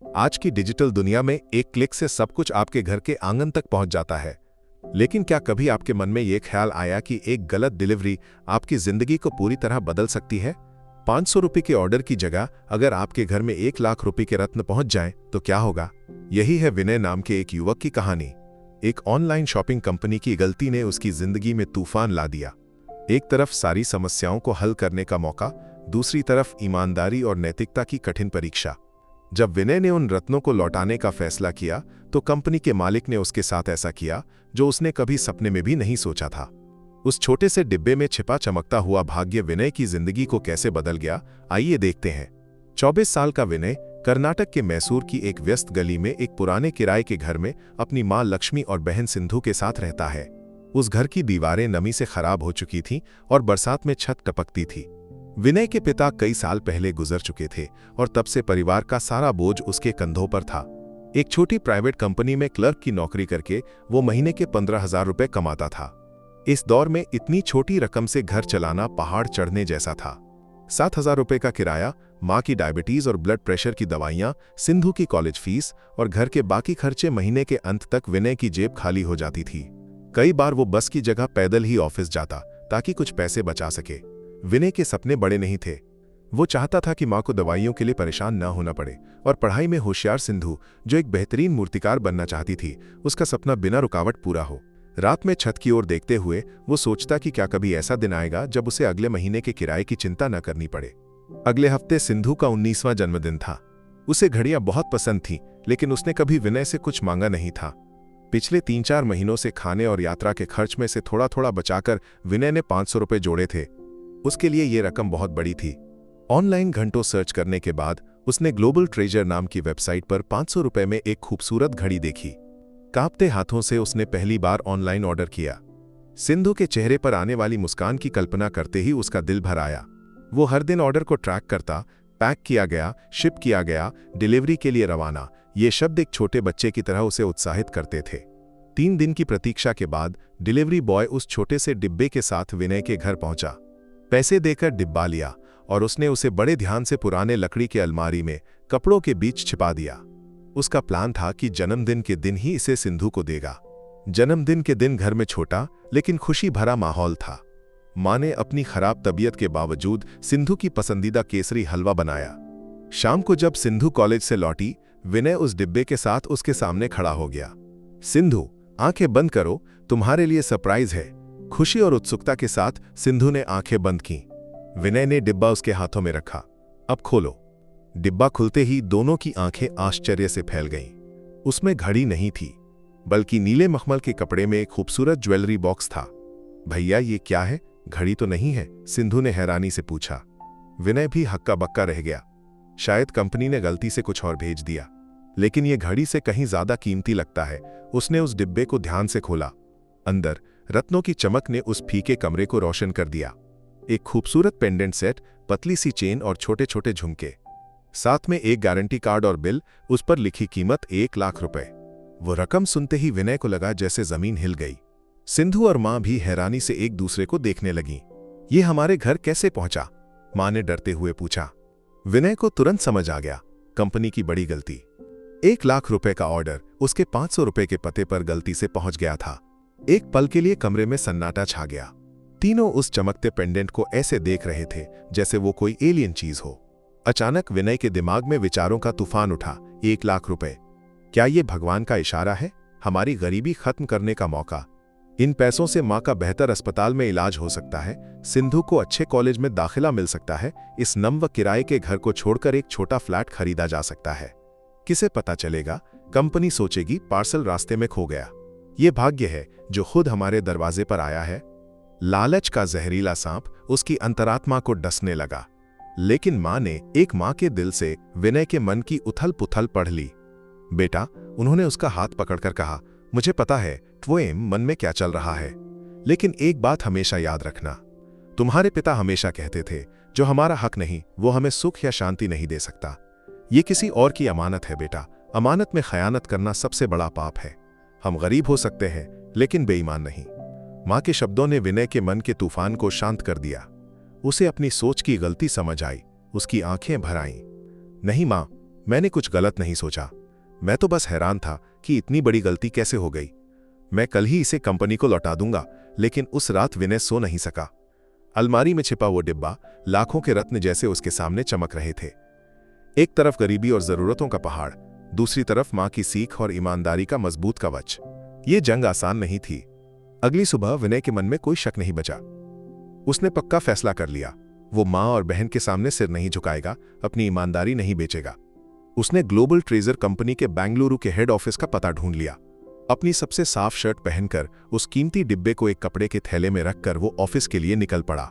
आज की डिजिटल दुनिया में एक क्लिक से सब कुछ आपके घर के आंगन तक पहुंच जाता है। लेकिन क्या कभी आपके मन में यह ख्याल आया कि एक गलत डिलीवरी आपकी जिंदगी को पूरी तरह बदल सकती है? 500 रुपये के ऑर्डर की जगह अगर आपके घर में 1 लाख रुपए के रत्न पहुंच जाएं, तो क्या होगा? यही है विनय नाम के एक युवक की कहानी। एक ऑनलाइन शॉपिंग कंपनी की गलती ने उसकी जिंदगी में तूफान ला दिया। एक तरफ सारी समस्याओं को हल करने का मौका, दूसरी तरफ ईमानदारी और नैतिकता की कठिन परीक्षा। जब विनय ने उन रत्नों को लौटाने का फैसला किया, तो कंपनी के मालिक ने उसके साथ ऐसा किया जो उसने कभी सपने में भी नहीं सोचा था। उस छोटे से डिब्बे में छिपा चमकता हुआ भाग्य विनय की जिंदगी को कैसे बदल गया, आइए देखते हैं। 24 साल का विनय कर्नाटक के मैसूर की एक व्यस्त गली में एक पुराने किराए के घर में अपनी मां लक्ष्मी और बहन सिंधु के साथ रहता है। उस घर की दीवारें नमी से खराब हो चुकी थीं और बरसात में छत टपकती थी। विनय के पिता कई साल पहले गुजर चुके थे और तब से परिवार का सारा बोझ उसके कंधों पर था। एक छोटी प्राइवेट कंपनी में क्लर्क की नौकरी करके वो महीने के 15,000 रुपए कमाता था। इस दौर में इतनी छोटी रकम से घर चलाना पहाड़ चढ़ने जैसा था। 7,000 रुपए का किराया, मां की डायबिटीज और ब्लड प्रेशर की दवाइयां, सिंधु की कॉलेज फीस और घर के बाकी खर्चे, महीने के अंत तक विनय की जेब खाली हो जाती थी। कई बार वो बस की जगह पैदल ही ऑफिस जाता ताकि कुछ पैसे बचा सके। विनय के सपने बड़े नहीं थे। वो चाहता था कि मां को दवाइयों के लिए परेशान न होना पड़े, और पढ़ाई में होशियार सिंधु, जो एक बेहतरीन मूर्तिकार बनना चाहती थी, उसका सपना बिना रुकावट पूरा हो। रात में छत की ओर देखते हुए वो सोचता कि क्या कभी ऐसा दिन आएगा जब उसे अगले महीने के किराए की चिंता न करनी पड़े। अगले हफ्ते सिंधु का 19वां जन्मदिन था। उसे घड़ियां बहुत पसंद थीं, लेकिन उसने कभी विनय से कुछ मांगा नहीं था। पिछले 3-4 महीनों से खाने और यात्रा के खर्च में से थोड़ा थोड़ा बचाकर विनय ने 500 रुपये जोड़े थे। उसके लिए यह रकम बहुत बड़ी थी। ऑनलाइन घंटों सर्च करने के बाद उसने ग्लोबल ट्रेजर नाम की वेबसाइट पर 500 रुपये में एक खूबसूरत घड़ी देखी। कांपते हाथों से उसने पहली बार ऑनलाइन ऑर्डर किया। सिंधु के चेहरे पर आने वाली मुस्कान की कल्पना करते ही उसका दिल भर आया। वो हर दिन ऑर्डर को ट्रैक करता, पैक किया गया, शिप किया गया, डिलीवरी के लिए रवाना। ये शब्द एक छोटे बच्चे की तरह उसे उत्साहित करते थे। 3 दिन की प्रतीक्षा के बाद डिलीवरी बॉय उस छोटे से डिब्बे के साथ विनय के घर पहुंचा। पैसे देकर डिब्बा लिया और उसने उसे बड़े ध्यान से पुराने लकड़ी के अलमारी में कपड़ों के बीच छिपा दिया। उसका प्लान था कि जन्मदिन के दिन ही इसे सिंधु को देगा। जन्मदिन के दिन घर में छोटा लेकिन खुशी भरा माहौल था। मां ने अपनी खराब तबीयत के बावजूद सिंधु की पसंदीदा केसरी हलवा बनाया। शाम को जब सिंधु कॉलेज से लौटी, विनय उस डिब्बे के साथ उसके सामने खड़ा हो गया। सिंधु, आंखें बंद करो, तुम्हारे लिए सरप्राइज है। खुशी और उत्सुकता के साथ सिंधु ने आंखें बंद की। विनय ने डिब्बा उसके हाथों में रखा। अब खोलो। डिब्बा खुलते ही दोनों की आंखें आश्चर्य से फैल गईं। उसमें घड़ी नहीं थी, बल्कि नीले मखमल के कपड़े में एक खूबसूरत ज्वेलरी बॉक्स था। भैया, ये क्या है? घड़ी तो नहीं है, सिंधु ने हैरानी से पूछा। विनय भी हक्का बक्का रह गया। शायद कंपनी ने गलती से कुछ और भेज दिया, लेकिन यह घड़ी से कहीं ज्यादा कीमती लगता है। उसने उस डिब्बे को ध्यान से खोला। अंदर रत्नों की चमक ने उस फीके कमरे को रोशन कर दिया। एक खूबसूरत पेंडेंट सेट, पतली सी चेन और छोटे छोटे झुमके, साथ में एक गारंटी कार्ड और बिल, उस पर लिखी कीमत 1 लाख रुपए। वो रकम सुनते ही विनय को लगा जैसे जमीन हिल गई। सिंधु और मां भी हैरानी से एक दूसरे को देखने लगीं। ये हमारे घर कैसे पहुंचा? मां ने डरते हुए पूछा। विनय को तुरंत समझ आ गया, कंपनी की बड़ी गलती। 1 लाख रुपए का ऑर्डर उसके 500 रुपए के पते पर गलती से पहुंच गया था। एक पल के लिए कमरे में सन्नाटा छा गया। तीनों उस चमकते पेंडेंट को ऐसे देख रहे थे जैसे वो कोई एलियन चीज हो। अचानक विनय के दिमाग में विचारों का तूफान उठा। 1 लाख रुपए, क्या ये भगवान का इशारा है? हमारी गरीबी खत्म करने का मौका। इन पैसों से मां का बेहतर अस्पताल में इलाज हो सकता है, सिंधु को अच्छे कॉलेज में दाखिला मिल सकता है, इस नम किराए के घर को छोड़कर एक छोटा फ्लैट खरीदा जा सकता है। किसे पता चलेगा? कंपनी सोचेगी पार्सल रास्ते में खो गया। ये भाग्य है जो खुद हमारे दरवाजे पर आया है। लालच का जहरीला सांप उसकी अंतरात्मा को डसने लगा। लेकिन मां ने, एक मां के दिल से, विनय के मन की उथल पुथल पढ़ ली। बेटा, उन्होंने उसका हाथ पकड़कर कहा, मुझे पता है तुम्हारे मन में क्या चल रहा है, लेकिन एक बात हमेशा याद रखना। तुम्हारे पिता हमेशा कहते थे, जो हमारा हक नहीं वो हमें सुख या शांति नहीं दे सकता। ये किसी और की अमानत है बेटा। अमानत में खयानत करना सबसे बड़ा पाप है। हम गरीब हो सकते हैं लेकिन बेईमान नहीं। मां के शब्दों ने विनय के मन के तूफान को शांत कर दिया। उसे अपनी सोच की गलती समझ आई। उसकी आंखें भर आईं। नहीं मां, मैंने कुछ गलत नहीं सोचा। मैं तो बस हैरान था कि इतनी बड़ी गलती कैसे हो गई। मैं कल ही इसे कंपनी को लौटा दूंगा। लेकिन उस रात विनय सो नहीं सका। अलमारी में छिपा वो डिब्बा लाखों के रत्न जैसे उसके सामने चमक रहे थे। एक तरफ गरीबी और जरूरतों का पहाड़, दूसरी तरफ मां की सीख और ईमानदारी का मजबूत कवच। ये जंग आसान नहीं थी। अगली सुबह विनय के मन में कोई शक नहीं बचा। उसने पक्का फैसला कर लिया, वो मां और बहन के सामने सिर नहीं झुकाएगा, अपनी ईमानदारी नहीं बेचेगा। उसने ग्लोबल ट्रेजर कंपनी के बेंगलुरु के हेड ऑफिस का पता ढूंढ लिया। अपनी सबसे साफ शर्ट पहनकर उस कीमती डिब्बे को एक कपड़े के थैले में रखकर वो ऑफिस के लिए निकल पड़ा।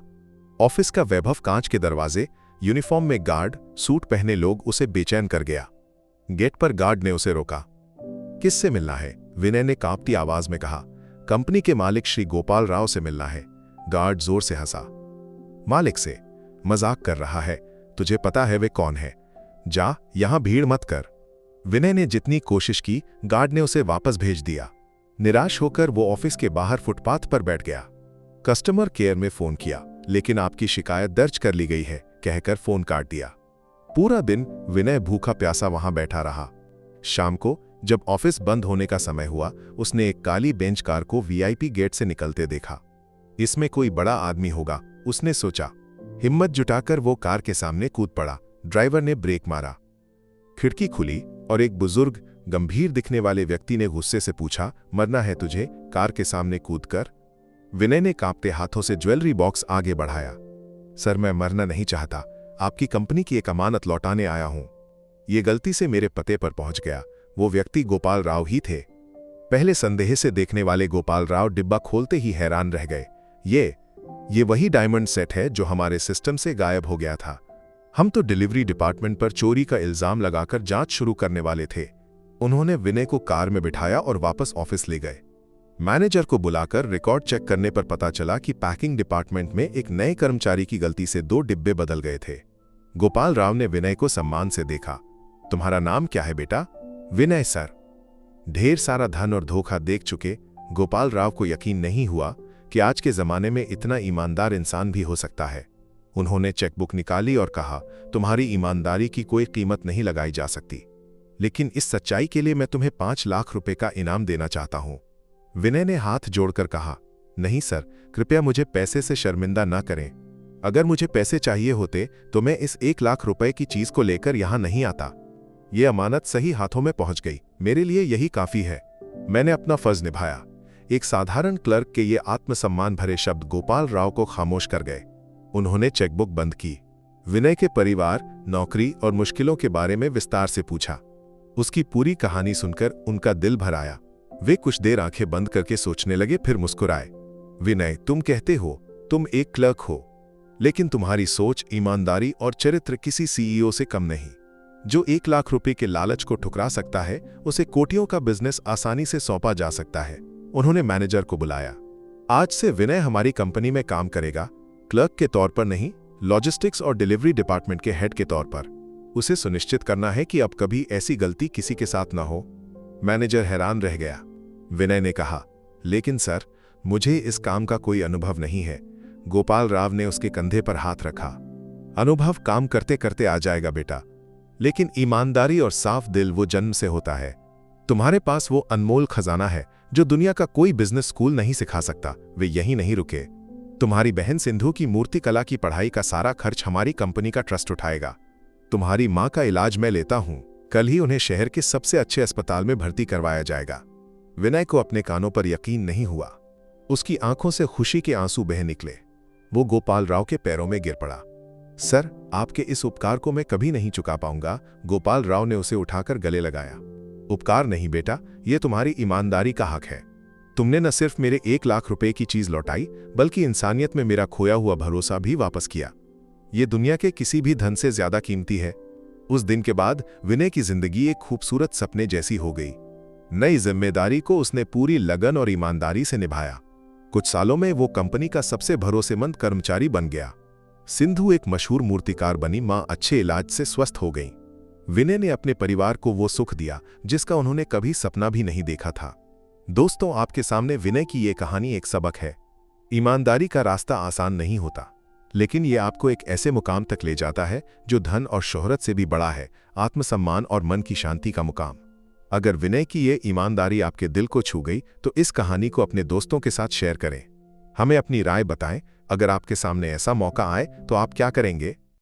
ऑफिस का वैभव, कांच के दरवाजे, यूनिफॉर्म में गार्ड, सूट पहने लोग उसे बेचैन कर गया। गेट पर गार्ड ने उसे रोका। किससे मिलना है? विनय ने कांपती आवाज में कहा। कंपनी के मालिक श्री गोपाल राव से मिलना है। गार्ड जोर से हंसा। मालिक से? मजाक कर रहा है? तुझे पता है वे कौन है? जा, यहां भीड़ मत कर। विनय ने जितनी कोशिश की, गार्ड ने उसे वापस भेज दिया। निराश होकर वो ऑफिस के बाहर फुटपाथ पर बैठ गया। कस्टमर केयर में फोन किया, लेकिन आपकी शिकायत दर्ज कर ली गई है कहकर फोन काट दिया। पूरा दिन विनय भूखा प्यासा वहां बैठा रहा। शाम को जब ऑफिस बंद होने का समय हुआ, उसने एक काली बेंच कार को वीआईपी गेट से निकलते देखा। इसमें कोई बड़ा आदमी होगा, उसने सोचा। हिम्मत जुटाकर वो कार के सामने कूद पड़ा। ड्राइवर ने ब्रेक मारा। खिड़की खुली और एक बुजुर्ग, गंभीर दिखने वाले व्यक्ति ने गुस्से से पूछा, मरना है तुझे कार के सामने कूदकर? विनय ने कांपते हाथों से ज्वेलरी बॉक्स आगे बढ़ाया। सर, मैं मरना नहीं चाहता। आपकी कंपनी की एक अमानत लौटाने आया हूं। ये गलती से मेरे पते पर पहुंच गया। वो व्यक्ति गोपाल राव ही थे। पहले संदेह से देखने वाले गोपाल राव डिब्बा खोलते ही हैरान रह गए। ये वही डायमंड सेट है जो हमारे सिस्टम से गायब हो गया था। हम तो डिलीवरी डिपार्टमेंट पर चोरी का इल्जाम लगाकर जांच शुरू करने वाले थे। उन्होंने विनय को कार में बिठाया और वापस ऑफिस ले गए। मैनेजर को बुलाकर रिकॉर्ड चेक करने पर पता चला कि पैकिंग डिपार्टमेंट में एक नए कर्मचारी की गलती से 2 डिब्बे बदल गए थे। गोपाल राव ने विनय को सम्मान से देखा। तुम्हारा नाम क्या है बेटा? विनय सर। ढेर सारा धन और धोखा देख चुके गोपाल राव को यकीन नहीं हुआ कि आज के जमाने में इतना ईमानदार इंसान भी हो सकता है। उन्होंने चेकबुक निकाली और कहा, तुम्हारी ईमानदारी की कोई कीमत नहीं लगाई जा सकती, लेकिन इस सच्चाई के लिए मैं तुम्हें 5 लाख रुपए का इनाम देना चाहता हूं। विनय ने हाथ जोड़कर कहा, नहीं सर, कृपया मुझे पैसे से शर्मिंदा न करें। अगर मुझे पैसे चाहिए होते तो मैं इस 1 लाख रुपए की चीज को लेकर यहां नहीं आता। ये अमानत सही हाथों में पहुंच गई, मेरे लिए यही काफी है। मैंने अपना फर्ज निभाया। एक साधारण क्लर्क के ये आत्मसम्मान भरे शब्द गोपाल राव को खामोश कर गए। उन्होंने चेकबुक बंद की। विनय के परिवार, नौकरी और मुश्किलों के बारे में विस्तार से पूछा। उसकी पूरी कहानी सुनकर उनका दिल भर आया। वे कुछ देर आंखें बंद करके सोचने लगे, फिर मुस्कुराए। विनय, तुम कहते हो तुम एक क्लर्क हो, लेकिन तुम्हारी सोच, ईमानदारी और चरित्र किसी सीईओ से कम नहीं। जो 1 लाख रुपए के लालच को ठुकरा सकता है, उसे कोटियों का बिजनेस आसानी से सौंपा जा सकता है। उन्होंने मैनेजर को बुलाया। आज से विनय हमारी कंपनी में काम करेगा, क्लर्क के तौर पर नहीं, लॉजिस्टिक्स और डिलीवरी डिपार्टमेंट के हेड के तौर पर। उसे सुनिश्चित करना है कि अब कभी ऐसी गलती किसी के साथ ना हो। मैनेजर हैरान रह गया। विनय ने कहा, लेकिन सर, मुझे इस काम का कोई अनुभव नहीं है। गोपाल राव ने उसके कंधे पर हाथ रखा। अनुभव काम करते करते आ जाएगा बेटा, लेकिन ईमानदारी और साफ दिल वो जन्म से होता है। तुम्हारे पास वो अनमोल खजाना है जो दुनिया का कोई बिजनेस स्कूल नहीं सिखा सकता। वे यहीं नहीं रुके। तुम्हारी बहन सिंधु की मूर्ति कला की पढ़ाई का सारा खर्च हमारी कंपनी का ट्रस्ट उठाएगा। तुम्हारी मां का इलाज मैं लेता हूं। कल ही उन्हें शहर के सबसे अच्छे अस्पताल में भर्ती करवाया जाएगा। विनय को अपने कानों पर यकीन नहीं हुआ। उसकी आंखों से खुशी के आंसू बह निकले। वो गोपाल राव के पैरों में गिर पड़ा। सर, आपके इस उपकार को मैं कभी नहीं चुका पाऊंगा। गोपाल राव ने उसे उठाकर गले लगाया। उपकार नहीं बेटा, यह तुम्हारी ईमानदारी का हक है। तुमने न सिर्फ मेरे 1 लाख रुपए की चीज लौटाई, बल्कि इंसानियत में मेरा खोया हुआ भरोसा भी वापस किया। यह दुनिया के किसी भी धन से ज्यादा कीमती है। उस दिन के बाद विनय की जिंदगी एक खूबसूरत सपने जैसी हो गई। नई जिम्मेदारी को उसने पूरी लगन और ईमानदारी से निभाया। कुछ सालों में वो कंपनी का सबसे भरोसेमंद कर्मचारी बन गया। सिंधु एक मशहूर मूर्तिकार बनी। मां अच्छे इलाज से स्वस्थ हो गई। विनय ने अपने परिवार को वो सुख दिया जिसका उन्होंने कभी सपना भी नहीं देखा था। दोस्तों, आपके सामने विनय की ये कहानी एक सबक है। ईमानदारी का रास्ता आसान नहीं होता, लेकिन ये आपको एक ऐसे मुकाम तक ले जाता है जो धन और शोहरत से भी बड़ा है, आत्मसम्मान और मन की शांति का मुकाम। अगर विनय की ये ईमानदारी आपके दिल को छू गई तो इस कहानी को अपने दोस्तों के साथ शेयर करें। हमें अपनी राय बताएं। अगर आपके सामने ऐसा मौका आए तो आप क्या करेंगे?